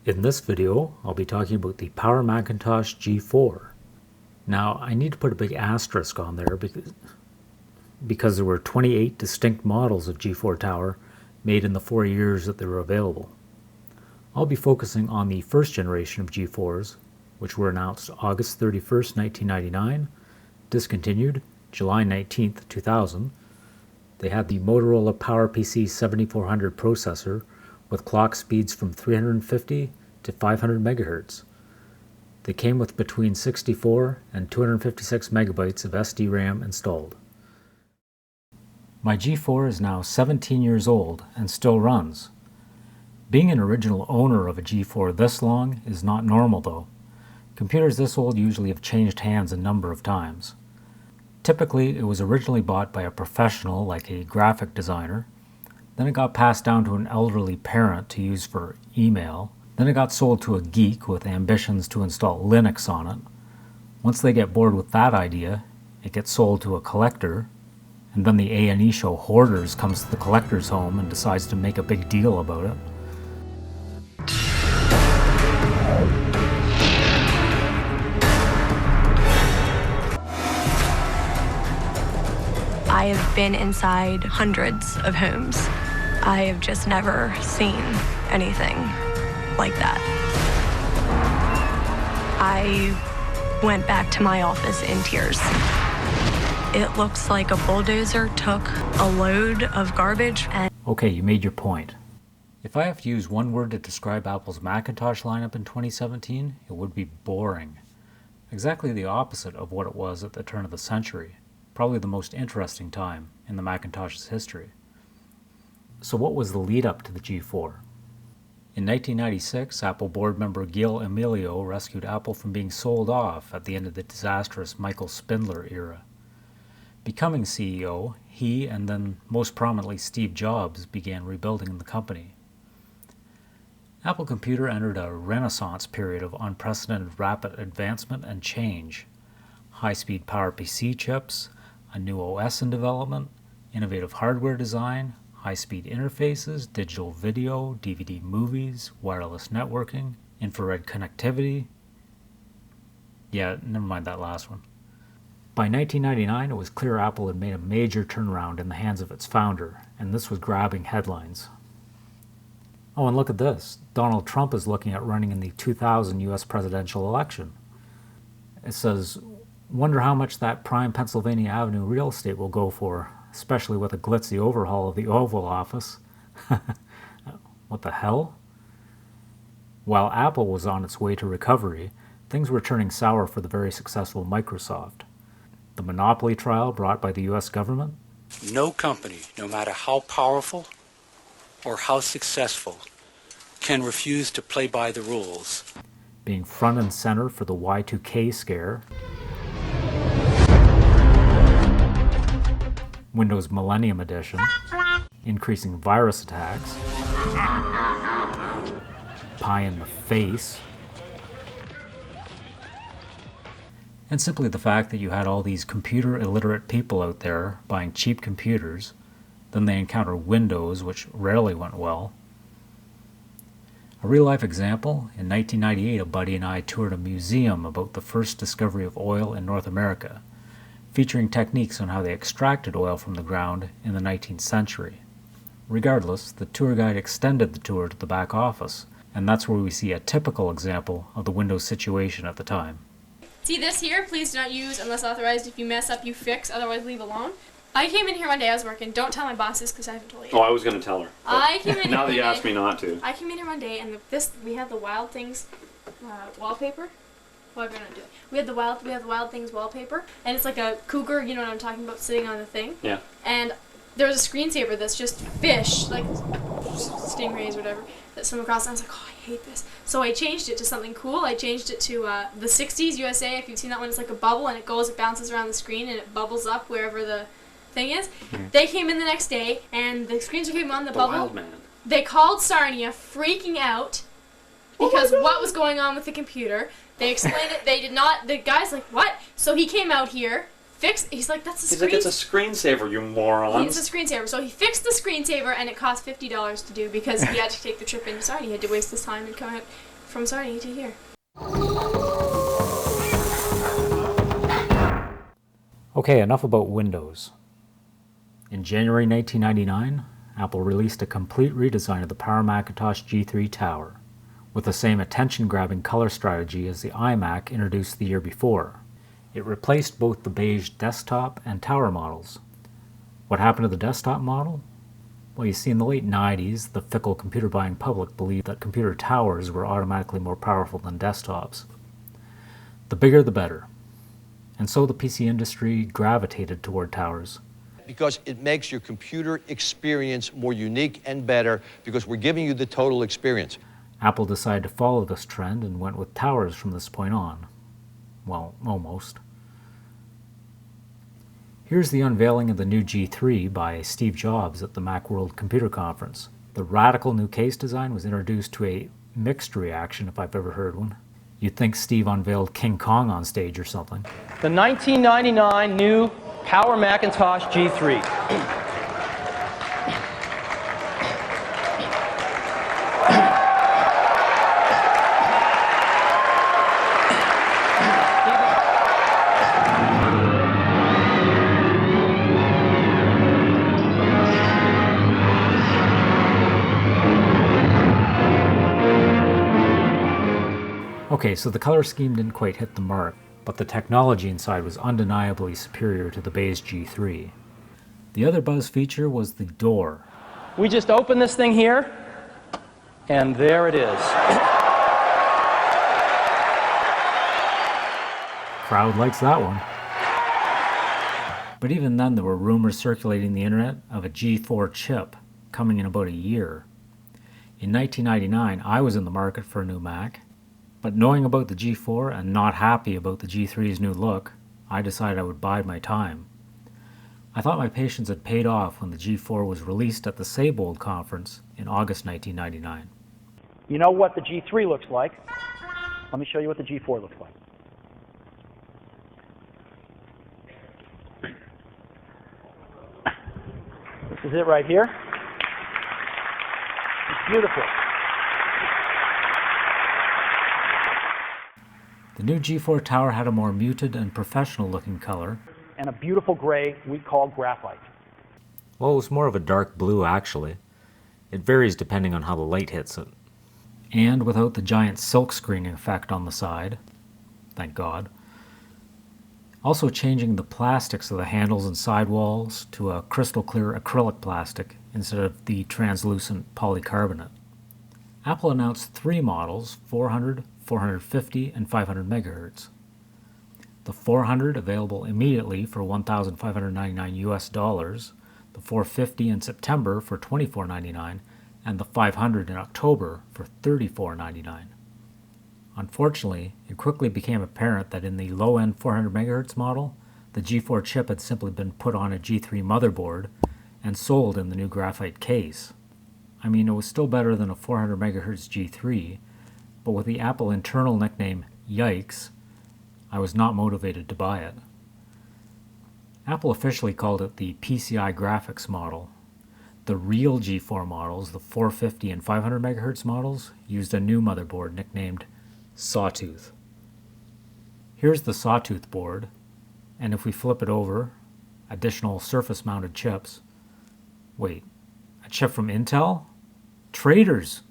In this video, I'll be talking about the Power Macintosh G4. Now, I need to put a big asterisk on there because there were 28 distinct models of G4 Tower made in the 4 years that they were available. I'll be focusing on the first generation of G4s, which were announced August 31st, 1999, discontinued July 19th, 2000. They had the Motorola PowerPC 7400 processor with clock speeds from 350 to 500 megahertz. They came with between 64 and 256 megabytes of SD RAM installed. My G4 is now 17 years old and still runs. Being an original owner of a G4 this long is not normal though. Computers this old usually have changed hands a number of times. Typically, it was originally bought by a professional like a graphic designer. Then it got passed down to an elderly parent to use for email. Then it got sold to a geek with ambitions to install Linux on it. Once they get bored with that idea, it gets sold to a collector. And then the A&E show Hoarders comes to the collector's home and decides to make a big deal about it. I have been inside hundreds of homes. I have just never seen anything like that. I went back to my office in tears. It looks like a bulldozer took a load of garbage and... Okay, you made your point. If I have to use one word to describe Apple's Macintosh lineup in 2017, it would be boring. Exactly the opposite of what it was at the turn of the century. Probably the most interesting time in the Macintosh's history. So what was the lead up to the G4? In 1996, Apple board member Gil Amelio rescued Apple from being sold off at the end of the disastrous Michael Spindler era. Becoming CEO, he and then most prominently Steve Jobs began rebuilding the company. Apple Computer entered a renaissance period of unprecedented rapid advancement and change. High-speed PowerPC chips, a new OS in development, innovative hardware design, high-speed interfaces, digital video, DVD movies, wireless networking, infrared connectivity. Yeah, never mind that last one. By 1999, it was clear Apple had made a major turnaround in the hands of its founder, and this was grabbing headlines. Oh, and look at this. Donald Trump is looking at running in the 2000 US presidential election. It says, "Wonder how much that prime Pennsylvania Avenue real estate will go for, especially with a glitzy overhaul of the Oval Office." What the hell? While Apple was on its way to recovery, things were turning sour for the very successful Microsoft. The monopoly trial brought by the US government. No company, no matter how powerful or how successful, can refuse to play by the rules. Being front and center for the Y2K scare. Windows Millennium Edition, increasing virus attacks, pie in the face, and simply the fact that you had all these computer illiterate people out there buying cheap computers, then they encounter Windows, which rarely went well. A real-life example, in 1998 a buddy and I toured a museum about the first discovery of oil in North America, featuring techniques on how they extracted oil from the ground in the 19th century. Regardless, the tour guide extended the tour to the back office, and that's where we see a typical example of the Windows situation at the time. See this here? Please do not use unless authorized. If you mess up, you fix. Otherwise, leave alone. I came in here one day, I was working. Don't tell my bosses because I haven't told you. Oh, I was going to tell her. I came in now here that you one asked day. me not to. I came in here one day and we had the Wild Things wallpaper. Well, I'm gonna do it. We have the Wild Things wallpaper, and it's like a cougar. You know what I'm talking about, sitting on the thing. Yeah. And there was a screensaver that's just fish, like stingrays or whatever, that swim across. And I was like, oh, I hate this. So I changed it to something cool. I changed it to the 60s USA. If you've seen that one, it's like a bubble, and it bounces around the screen, and it bubbles up wherever the thing is. They came in the next day, and the screens came on the bubble. Wild man. They called Sarnia, freaking out because what was going on with the computer. They explained it. They did not. The guy's like, what? So he came out here, he's like, that's a He's like, it's a screensaver, you morons. It's a screensaver. So he fixed the screensaver, and it cost $50 to do because he had to take the trip into Sarnia. He had to waste his time and come out from Sarnia to here. Okay, enough about Windows. In January 1999, Apple released a complete redesign of the Power Macintosh G3 tower, with the same attention-grabbing color strategy as the iMac introduced the year before. It replaced both the beige desktop and tower models. What happened to the desktop model? Well, you see, in the late 90s, the fickle computer-buying public believed that computer towers were automatically more powerful than desktops. The bigger the better. And so the PC industry gravitated toward towers. Because it makes your computer experience more unique and better, because we're giving you the total experience. Apple decided to follow this trend and went with towers from this point on. Well, almost. Here's the unveiling of the new G3 by Steve Jobs at the Macworld Computer Conference. The radical new case design was introduced to a mixed reaction, if I've ever heard one. You'd think Steve unveiled King Kong on stage or something. The 1999 new Power Macintosh G3. Okay, so the color scheme didn't quite hit the mark, but the technology inside was undeniably superior to the beige G3. The other buzz feature was the door. We just open this thing here, and there it is. Crowd likes that one. But even then, there were rumors circulating the internet of a G4 chip coming in about a year. In 1999, I was in the market for a new Mac, but knowing about the G4 and not happy about the G3's new look, I decided I would bide my time. I thought my patience had paid off when the G4 was released at the Seybold conference in August 1999. You know what the G3 looks like. Let me show you what the G4 looks like. This is it right here. It's beautiful. The new G4 tower had a more muted and professional-looking color. And a beautiful gray we call graphite. Well, it was more of a dark blue, actually. It varies depending on how the light hits it. And without the giant silk screening effect on the side. Thank God. Also changing the plastics of the handles and sidewalls to a crystal clear acrylic plastic instead of the translucent polycarbonate. Apple announced 3 models, 400, 450, and 500 MHz. The 400 available immediately for $1,599 US, the 450 in September for $24.99, and the 500 in October for $34.99. Unfortunately, it quickly became apparent that in the low-end 400 MHz model, the G4 chip had simply been put on a G3 motherboard and sold in the new graphite case. I mean, it was still better than a 400 MHz G3, but with the Apple internal nickname Yikes, I was not motivated to buy it. Apple officially called it the PCI graphics model. The real G4 models, the 450 and 500 MHz models, used a new motherboard nicknamed Sawtooth. Here's the Sawtooth board, and if we flip it over, additional surface-mounted chips. Wait, a chip from Intel? Traitors!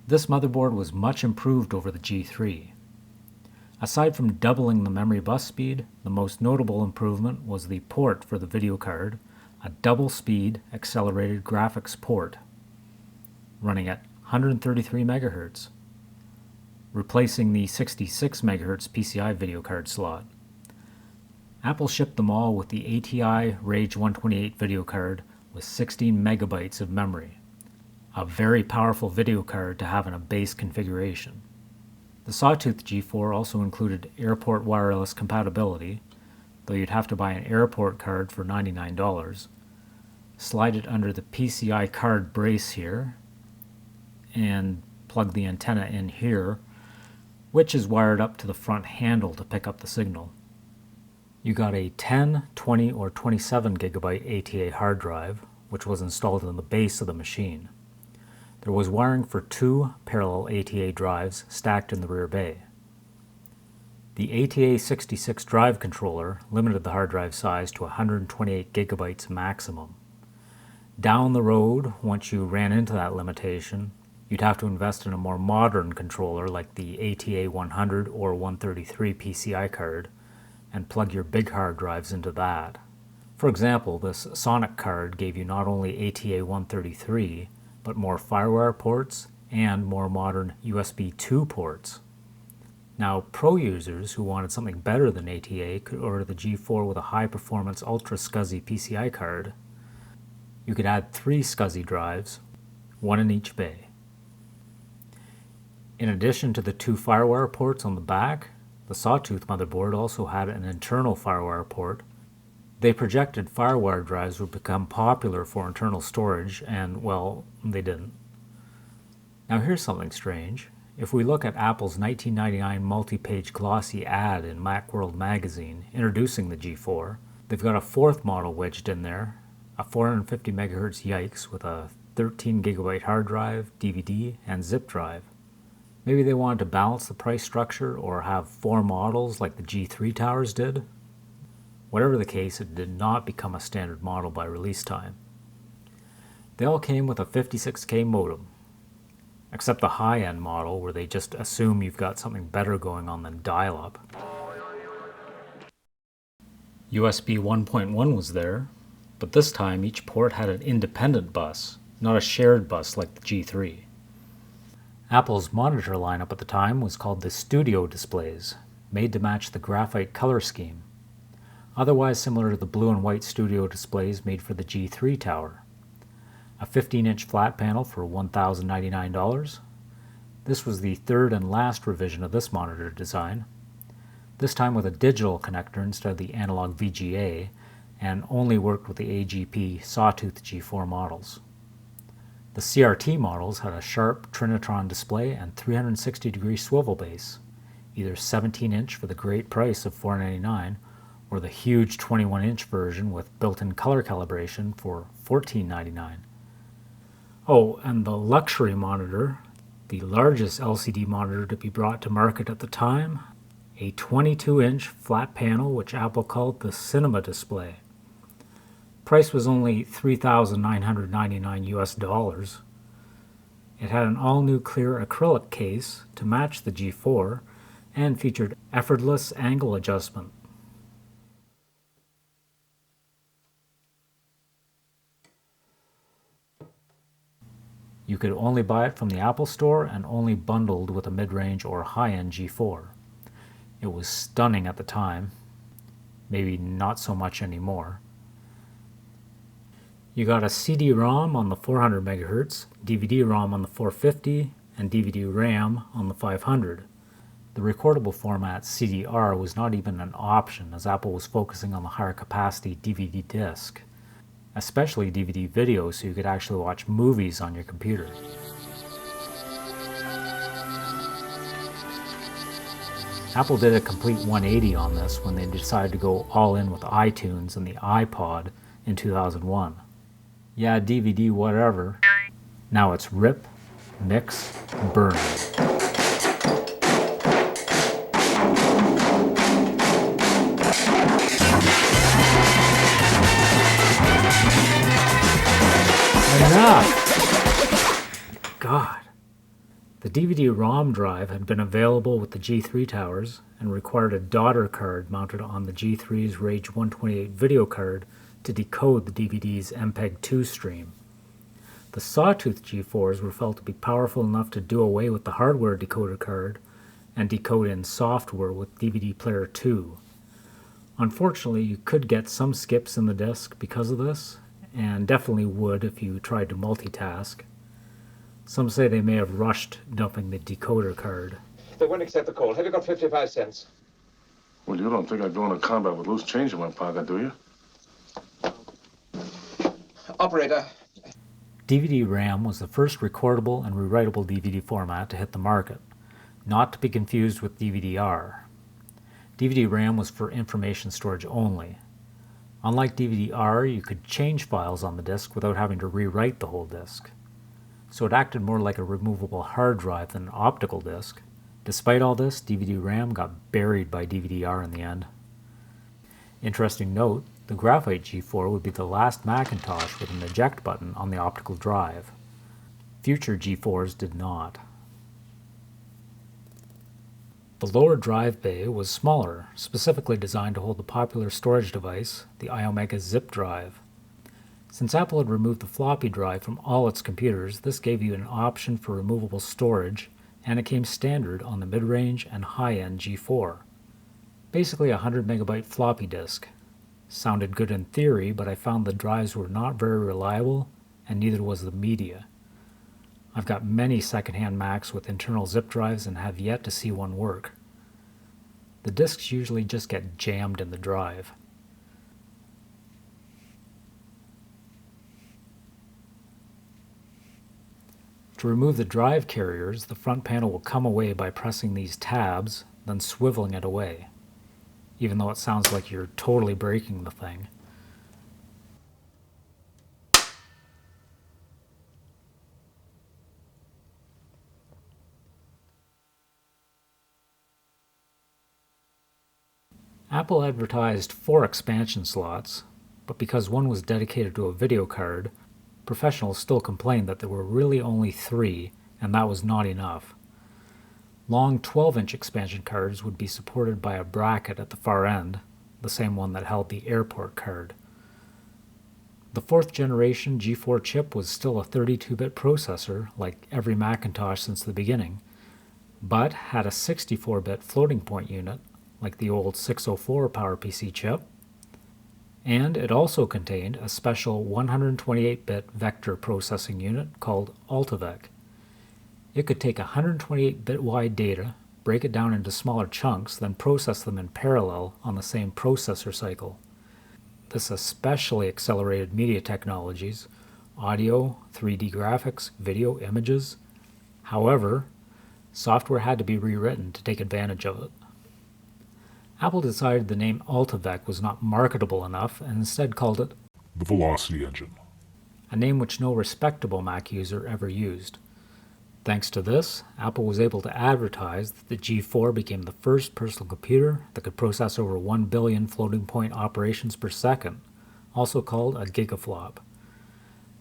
This motherboard was much improved over the G3. Aside from doubling the memory bus speed, the most notable improvement was the port for the video card, a double-speed accelerated graphics port, running at 133 MHz, replacing the 66 MHz PCI video card slot. Apple shipped them all with the ATI Rage 128 video card with 16 megabytes of memory. A very powerful video card to have in a base configuration. The Sawtooth G4 also included airport wireless compatibility, though you'd have to buy an airport card for $99. Slide it under the PCI card brace here, and plug the antenna in here, which is wired up to the front handle to pick up the signal. You got a 10, 20, or 27 gigabyte ATA hard drive, which was installed in the base of the machine. There was wiring for 2 parallel ATA drives stacked in the rear bay. The ATA66 drive controller limited the hard drive size to 128 gigabytes maximum. Down the road, once you ran into that limitation, you'd have to invest in a more modern controller like the ATA 100 or 133 PCI card and plug your big hard drives into that. For example, this Sonic card gave you not only ATA 133, but more FireWire ports and more modern USB 2 ports. Now, pro users who wanted something better than ATA could order the G4 with a high-performance Ultra SCSI PCI card. You could add 3 SCSI drives, 1 in each bay. In addition to the 2 FireWire ports on the back, the Sawtooth motherboard also had an internal FireWire port. They projected FireWire drives would become popular for internal storage, and, well, they didn't. Now here's something strange. If we look at Apple's 1999 multi-page glossy ad in Macworld magazine introducing the G4, they've got a 4th model wedged in there, a 450 MHz Yikes with a 13 gigabyte hard drive, DVD, and zip drive. Maybe they wanted to balance the price structure or have 4 models like the G3 towers did. Whatever the case, it did not become a standard model by release time. They all came with a 56K modem, except the high-end model where they just assume you've got something better going on than dial-up. USB 1.1 was there, but this time each port had an independent bus, not a shared bus like the G3. Apple's monitor lineup at the time was called the Studio displays, made to match the graphite color scheme, otherwise similar to the blue and white Studio displays made for the G3 tower. A 15-inch flat panel for $1,099. This was the 3rd and last revision of this monitor design, this time with a digital connector instead of the analog VGA, and only worked with the AGP Sawtooth G4 models. The CRT models had a sharp Trinitron display and 360-degree swivel base, either 17-inch for the great price of $499, or the huge 21-inch version with built-in color calibration for $1499. Oh, and the luxury monitor, the largest LCD monitor to be brought to market at the time, a 22-inch flat panel which Apple called the Cinema display. Price was only $3,999 US. It had an all-new clear acrylic case to match the G4 and featured effortless angle adjustment. You could only buy it from the Apple Store and only bundled with a mid-range or high-end G4. It was stunning at the time, maybe not so much anymore. You got a CD-ROM on the 400 MHz, DVD-ROM on the 450, and DVD-RAM on the 500. The recordable format CDR was not even an option, as Apple was focusing on the higher capacity DVD disc, especially DVD video, so you could actually watch movies on your computer. Apple did a complete 180 on this when they decided to go all in with iTunes and the iPod in 2001. Yeah, DVD whatever. Now it's rip, mix, burn. Enough! God. The DVD-ROM drive had been available with the G3 towers and required a daughter card mounted on the G3's Rage 128 video card to decode the DVD's MPEG-2 stream. The Sawtooth G4s were felt to be powerful enough to do away with the hardware decoder card and decode in software with DVD Player 2. Unfortunately, you could get some skips in the disc because of this, and definitely would if you tried to multitask. Some say they may have rushed dumping the decoder card. They won't accept the call. Have you got 55 cents? Well, you don't think I'd go into combat with loose change in my pocket, do you? Operator. DVD-RAM was the first recordable and rewritable DVD format to hit the market, not to be confused with DVD-R. DVD RAM was for information storage only. Unlike DVD-R, you could change files on the disk without having to rewrite the whole disk. So it acted more like a removable hard drive than an optical disk. Despite all this, DVD-RAM got buried by DVD-R in the end. Interesting note, the graphite G4 would be the last Macintosh with an eject button on the optical drive. Future G4s did not. The lower drive bay was smaller, specifically designed to hold the popular storage device, the iOmega zip drive. Since Apple had removed the floppy drive from all its computers, this gave you an option for removable storage, and it came standard on the mid-range and high-end G4. Basically a 100 megabyte floppy disk. Sounded good in theory, but I found the drives were not very reliable, and neither was the media. I've got many secondhand Macs with internal zip drives and have yet to see one work. The disks usually just get jammed in the drive. To remove the drive carriers, the front panel will come away by pressing these tabs, then swiveling it away, even though it sounds like you're totally breaking the thing. Apple advertised 4 expansion slots, but because one was dedicated to a video card, professionals still complained that there were really only 3, and that was not enough. Long 12-inch expansion cards would be supported by a bracket at the far end, the same one that held the airport card. The 4th generation G4 chip was still a 32-bit processor, like every Macintosh since the beginning, but had a 64-bit floating point unit, like the old 604 PowerPC chip, and it also contained a special 128-bit vector processing unit called AltiVec. It could take 128-bit wide data, break it down into smaller chunks, then process them in parallel on the same processor cycle. This especially accelerated media technologies, audio, 3D graphics, video, images. However, software had to be rewritten to take advantage of it. Apple decided the name AltiVec was not marketable enough and instead called it the Velocity Engine, a name which no respectable Mac user ever used. Thanks to this, Apple was able to advertise that the G4 became the first personal computer that could process over 1 billion floating point operations per second, also called a gigaflop.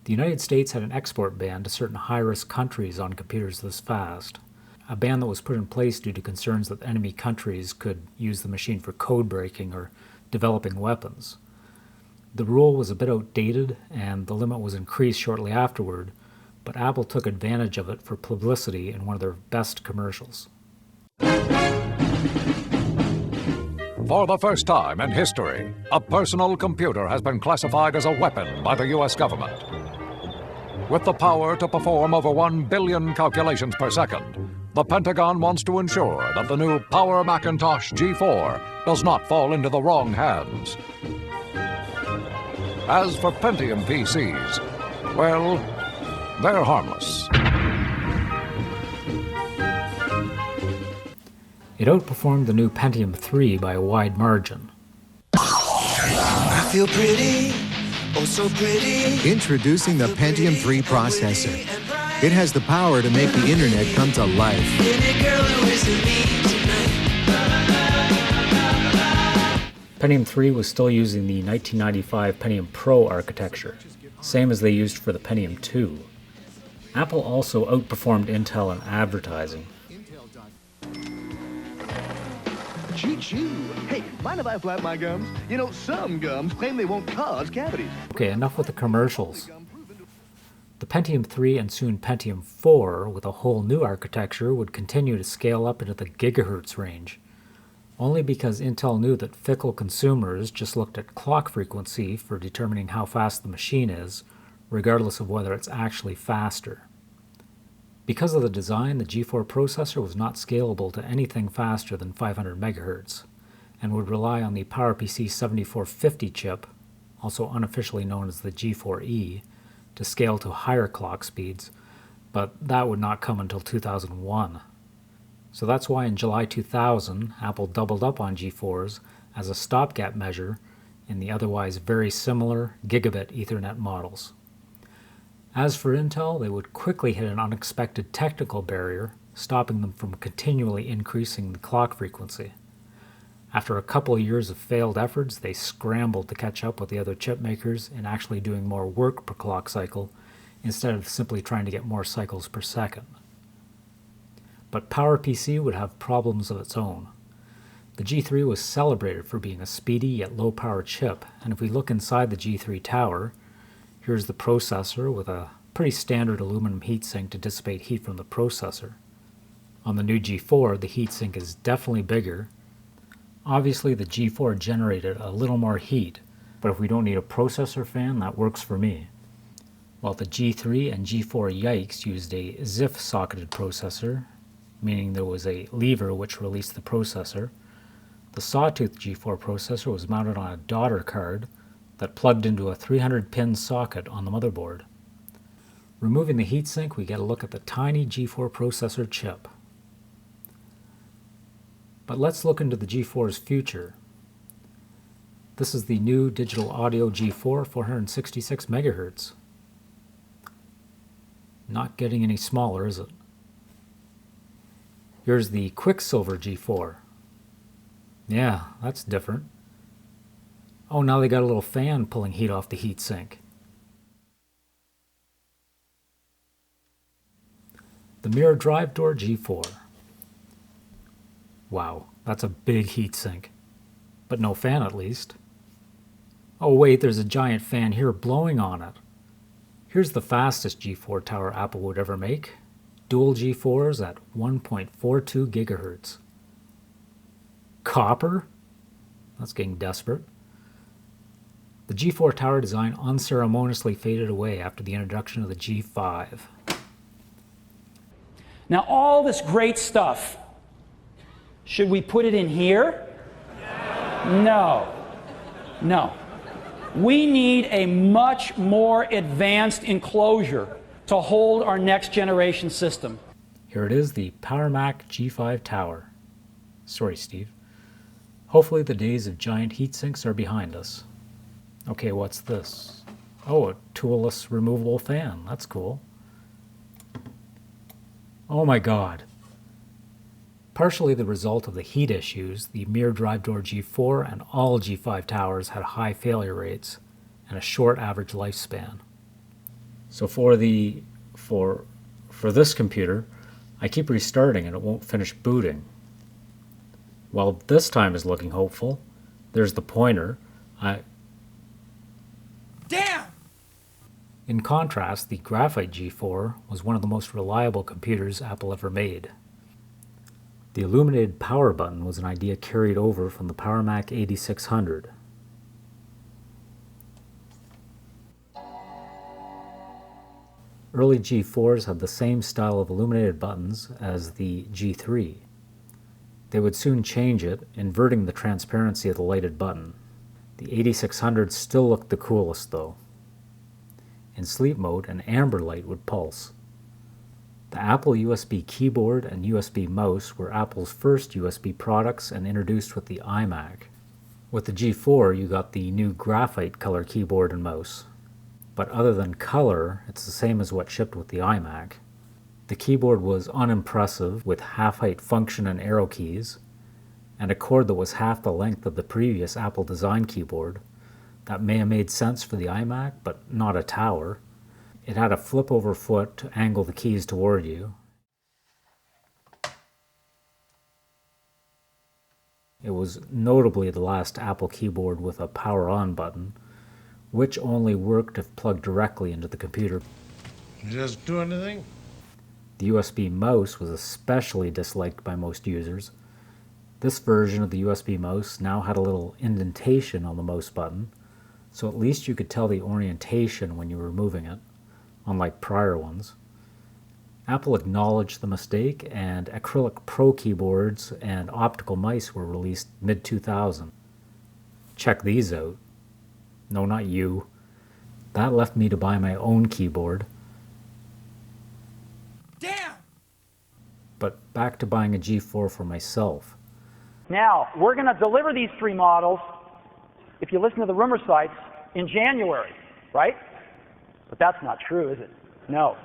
The United States had an export ban to certain high-risk countries on computers this fast, a ban that was put in place due to concerns that enemy countries could use the machine for code breaking or developing weapons. The rule was a bit outdated, and the limit was increased shortly afterward, but Apple took advantage of it for publicity in one of their best commercials. For the first time in history, a personal computer has been classified as a weapon by the U.S. government. With the power to perform over 1 billion calculations per second, the Pentagon wants to ensure that the new Power Macintosh G4 does not fall into the wrong hands. As for Pentium PCs, well, they're harmless. It outperformed the new Pentium 3 by a wide margin. I feel pretty, oh so pretty. Introducing the Pentium 3 processor. It has the power to make the internet come to life. Pentium 3 was still using the 1995 Pentium Pro architecture, same as they used for the Pentium 2. Apple also outperformed Intel in advertising. Choo-choo. Hey, mind if I flap my gums? You know, some gums claim they won't cause cavities. Okay, enough with the commercials. The Pentium 3 and soon Pentium 4, with a whole new architecture, would continue to scale up into the gigahertz range, only because Intel knew that fickle consumers just looked at clock frequency for determining how fast the machine is, regardless of whether it's actually faster. Because of the design, the G4 processor was not scalable to anything faster than 500 MHz, and would rely on the PowerPC 7450 chip, also unofficially known as the G4E, to scale to higher clock speeds, but that would not come until 2001. So that's why in July 2000, Apple doubled up on G4s as a stopgap measure in the otherwise very similar gigabit Ethernet models. As for Intel, they would quickly hit an unexpected technical barrier, stopping them from continually increasing the clock frequency. After a couple of years of failed efforts, they scrambled to catch up with the other chip makers in actually doing more work per clock cycle instead of simply trying to get more cycles per second. But PowerPC would have problems of its own. The G3 was celebrated for being a speedy yet low-power chip, and if we look inside the G3 tower, here's the processor with a pretty standard aluminum heatsink to dissipate heat from the processor. On the new G4, the heatsink is definitely bigger. Obviously, the G4 generated a little more heat, but if we don't need a processor fan, that works for me. While the G3 and G4 Yikes used a ZIF socketed processor, meaning there was a lever which released the processor, the Sawtooth G4 processor was mounted on a daughter card that plugged into a 300-pin socket on the motherboard. Removing the heatsink, we get a look at the tiny G4 processor chip. But let's look into the G4's future. This is the new digital audio G4, 466 MHz. Not getting any smaller, is it? Here's the Quicksilver G4. Yeah, that's different. Oh, now they got a little fan pulling heat off the heatsink. The mirror drive door G4. Wow, that's a big heatsink. But no fan at least. Oh wait, there's a giant fan here blowing on it. Here's the fastest G4 tower Apple would ever make. Dual G4s at 1.42 GHz. Copper? That's getting desperate. The G4 tower design unceremoniously faded away after the introduction of the G5. Now all this great stuff, should we put it in here? No. No. We need a much more advanced enclosure to hold our next generation system. Here it is, the Power Mac G5 tower. Sorry, Steve. Hopefully the days of giant heatsinks are behind us. Okay, what's this? Oh, a toolless removable fan. That's cool. Oh my god. Partially the result of the heat issues, the mirror drive door G4 and all G5 towers had high failure rates and a short average lifespan. So for this computer, I keep restarting and it won't finish booting. Well, this time is looking hopeful. There's the pointer. Damn! In contrast, the graphite G4 was one of the most reliable computers Apple ever made. The illuminated power button was an idea carried over from the Power Mac 8600. Early G4s had the same style of illuminated buttons as the G3. They would soon change it, inverting the transparency of the lighted button. The 8600 still looked the coolest though. In sleep mode, an amber light would pulse. The Apple USB keyboard and USB mouse were Apple's first USB products and introduced with the iMac. With the G4, you got the new graphite color keyboard and mouse. But other than color, it's the same as what shipped with the iMac. The keyboard was unimpressive, with half-height function and arrow keys, and a cord that was half the length of the previous Apple design keyboard. That may have made sense for the iMac, but not a tower. It had a flip-over foot to angle the keys toward you. It was notably the last Apple keyboard with a power-on button, which only worked if plugged directly into the computer. It doesn't do anything? The USB mouse was especially disliked by most users. This version of the USB mouse now had a little indentation on the mouse button, so at least you could tell the orientation when you were moving it, unlike prior ones. Apple acknowledged the mistake, and acrylic Pro keyboards and optical mice were released mid-2000. Check these out. No, not you. That left me to buy my own keyboard. Damn! But back to buying a G4 for myself. Now, we're going to deliver these 3 models, if you listen to the rumor sites, in January, right? But that's not true, is it? No.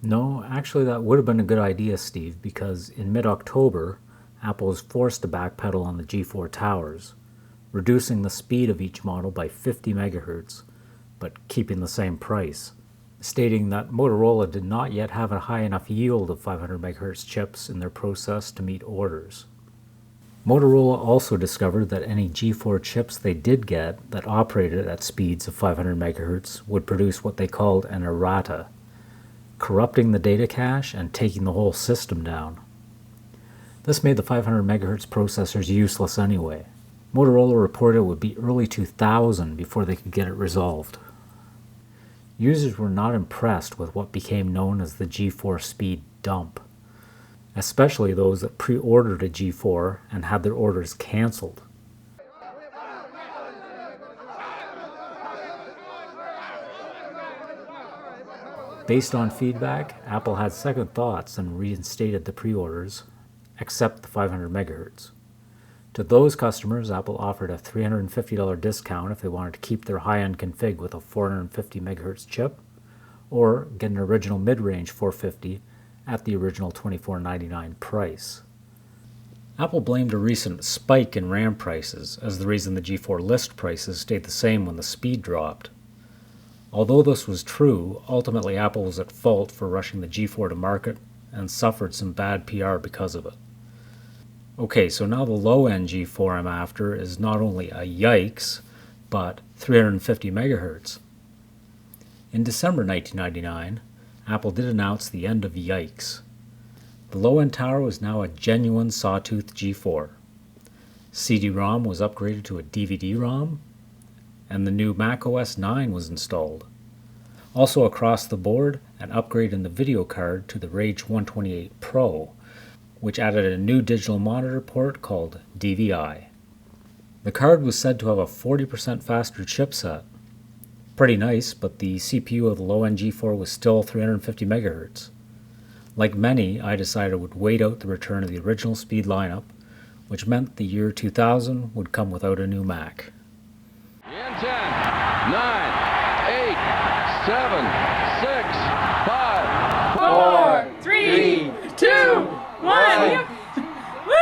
No, actually that would have been a good idea, Steve, because in mid-October, Apple was forced to backpedal on the G4 towers, reducing the speed of each model by 50 megahertz, but keeping the same price, stating that Motorola did not yet have a high enough yield of 500 megahertz chips in their process to meet orders. Motorola also discovered that any G4 chips they did get that operated at speeds of 500 megahertz would produce what they called an errata, corrupting the data cache and taking the whole system down. This made the 500 megahertz processors useless anyway. Motorola reported it would be early 2000 before they could get it resolved. Users were not impressed with what became known as the G4 speed dump, especially those that pre-ordered a G4 and had their orders cancelled. Based on feedback, Apple had second thoughts and reinstated the pre-orders, except the 500 megahertz. To those customers, Apple offered a $350 discount if they wanted to keep their high-end config with a 450 megahertz chip, or get an original mid-range 450 at the original $24.99 price. Apple blamed a recent spike in RAM prices as the reason the G4 list prices stayed the same when the speed dropped. Although this was true, ultimately Apple was at fault for rushing the G4 to market and suffered some bad PR because of it. Okay, so now the low-end G4 I'm after is not only a yikes, but 350 megahertz. In December 1999, Apple did announce the end of yikes. The low-end tower was now a genuine Sawtooth G4. CD-ROM was upgraded to a DVD-ROM, and the new Mac OS 9 was installed. Also across the board, an upgrade in the video card to the Rage 128 Pro, which added a new digital monitor port called DVI. The card was said to have a 40% faster chipset. Pretty nice, but the CPU of the low-end G4 was still 350 megahertz. Like many, I decided I would wait out the return of the original speed lineup, which meant the year 2000 would come without a new Mac. In 10, 9, 8, 7, 6, 5, 4, 3, 2, 1. Yep. Woo!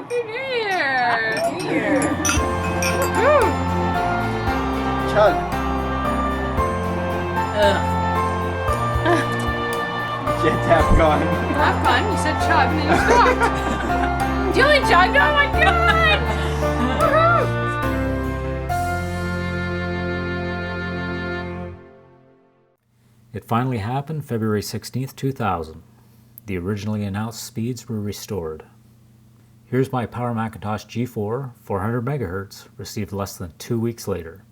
Happy New Year! New Year. Woo! Chug. Get TAFCON. TAFCON? You said chug and then you stopped. Julie chugged? Oh my god! It finally happened February 16th, 2000. The originally announced speeds were restored. Here's my Power Macintosh G4, 400 MHz, received less than 2 weeks later.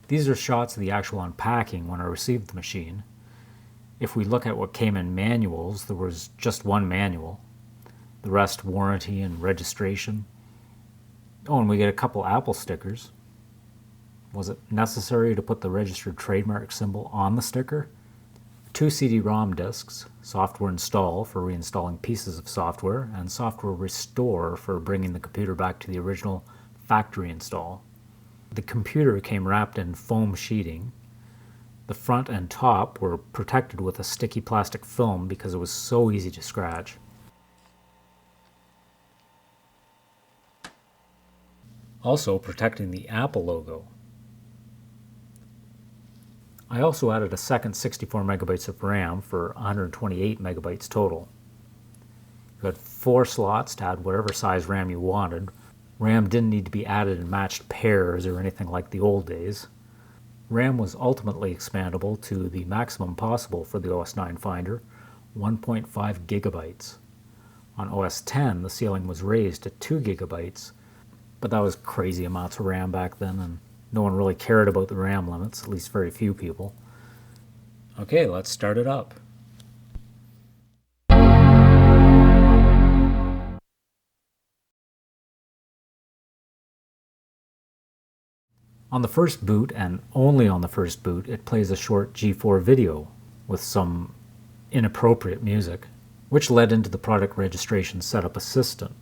These are shots of the actual unpacking when I received the machine. If we look at what came in manuals, there was just one manual. The rest warranty and registration. Oh, and we get a couple Apple stickers. Was it necessary to put the registered trademark symbol on the sticker? 2 CD-ROM discs, software install for reinstalling pieces of software, and software restore for bringing the computer back to the original factory install. The computer came wrapped in foam sheeting. The front and top were protected with a sticky plastic film because it was so easy to scratch. Also protecting the Apple logo. I also added a second 64 megabytes of RAM for 128 megabytes total. You had 4 slots to add whatever size RAM you wanted. RAM didn't need to be added in matched pairs or anything like the old days. RAM was ultimately expandable to the maximum possible for the OS 9 Finder, 1.5 gigabytes. On OS 10, the ceiling was raised to 2 gigabytes, but that was crazy amounts of RAM back then, and no one really cared about the RAM limits, at least very few people. Okay, let's start it up. On the first boot, and only on the first boot, it plays a short G4 video with some inappropriate music, which led into the product registration setup assistant.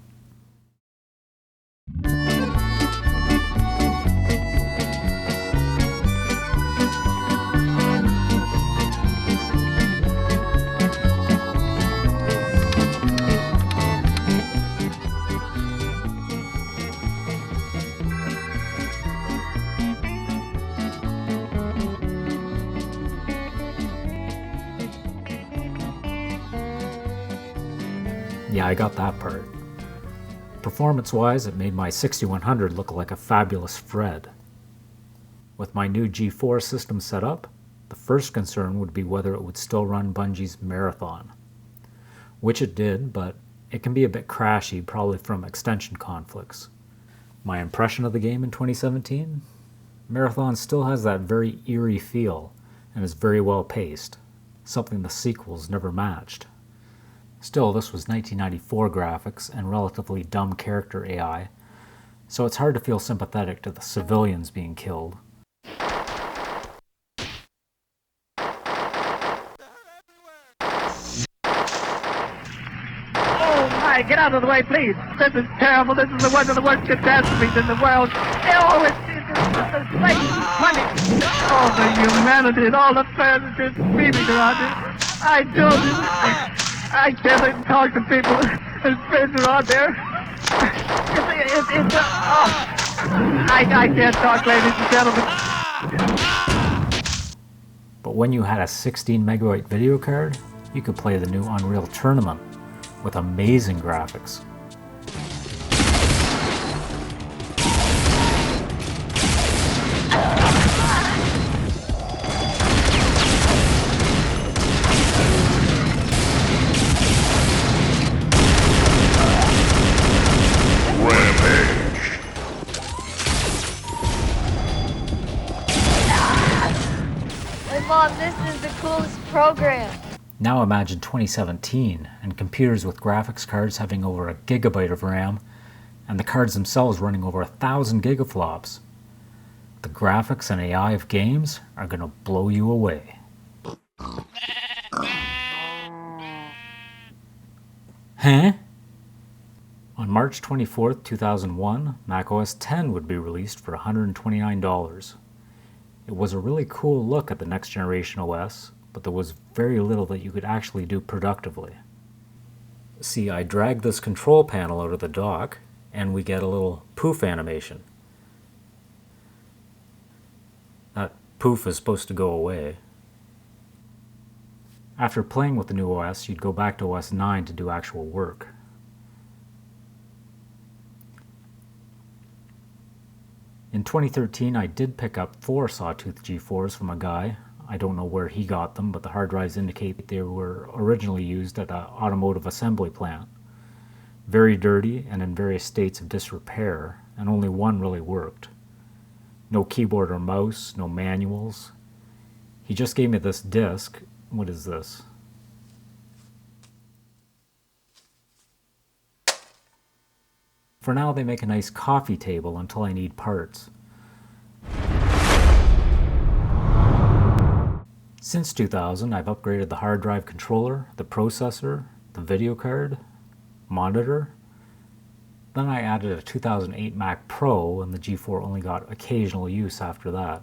Yeah, I got that part. Performance-wise, it made my 6100 look like a fabulous Fred. With my new G4 system set up, the first concern would be whether it would still run Bungie's Marathon. Which it did, but it can be a bit crashy, probably from extension conflicts. My impression of the game in 2017? Marathon still has that very eerie feel, and is very well paced, something the sequels never matched. Still, this was 1994 graphics and relatively dumb character AI, so it's hard to feel sympathetic to the civilians being killed. Oh my, get out of the way, please. This is terrible. This is one of the worst catastrophes in the world. Oh, it's money. All the humanity and all the fans are just screaming around it. I can't even talk to people. His friends are out there. I can't talk, ladies and gentlemen. But when you had a 16 megabyte video card, you could play the new Unreal Tournament with amazing graphics. Mom, this is the coolest program. Now imagine 2017 and computers with graphics cards having over 1 gigabyte of RAM and the cards themselves running over 1,000 gigaflops. The graphics and AI of games are going to blow you away. Huh? On March 24th, 2001, macOS X would be released for $129. It was a really cool look at the next generation OS, but there was very little that you could actually do productively. See, I dragged this control panel out of the dock, and we get a little poof animation. That poof is supposed to go away. After playing with the new OS, you'd go back to OS 9 to do actual work. In 2013, I did pick up 4 Sawtooth G4s from a guy. I don't know where he got them, but the hard drives indicate they were originally used at an automotive assembly plant. Very dirty and in various states of disrepair, and only one really worked. No keyboard or mouse, no manuals. He just gave me this disc. What is this? For now, they make a nice coffee table until I need parts. Since 2000, I've upgraded the hard drive controller, the processor, the video card, monitor. Then I added a 2008 Mac Pro, and the G4 only got occasional use after that.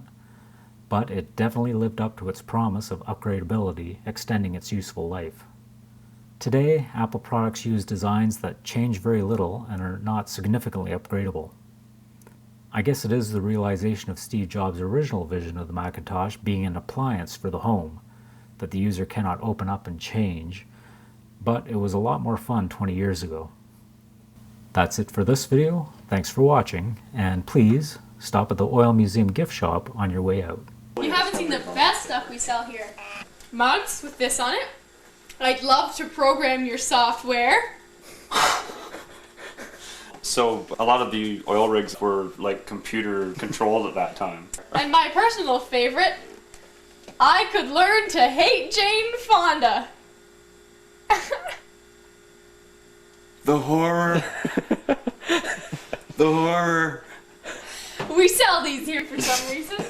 But it definitely lived up to its promise of upgradability, extending its useful life. Today, Apple products use designs that change very little and are not significantly upgradable. I guess it is the realization of Steve Jobs' original vision of the Macintosh being an appliance for the home, that the user cannot open up and change, but it was a lot more fun 20 years ago. That's it for this video. Thanks for watching, and please stop at the Oil Museum gift shop on your way out. You haven't seen the best stuff we sell here. Mugs with this on it. I'd love to program your software. So a lot of the oil rigs were like computer controlled at that time. And my personal favorite, I could learn to hate Jane Fonda. The horror. The horror. We sell these here for some reason.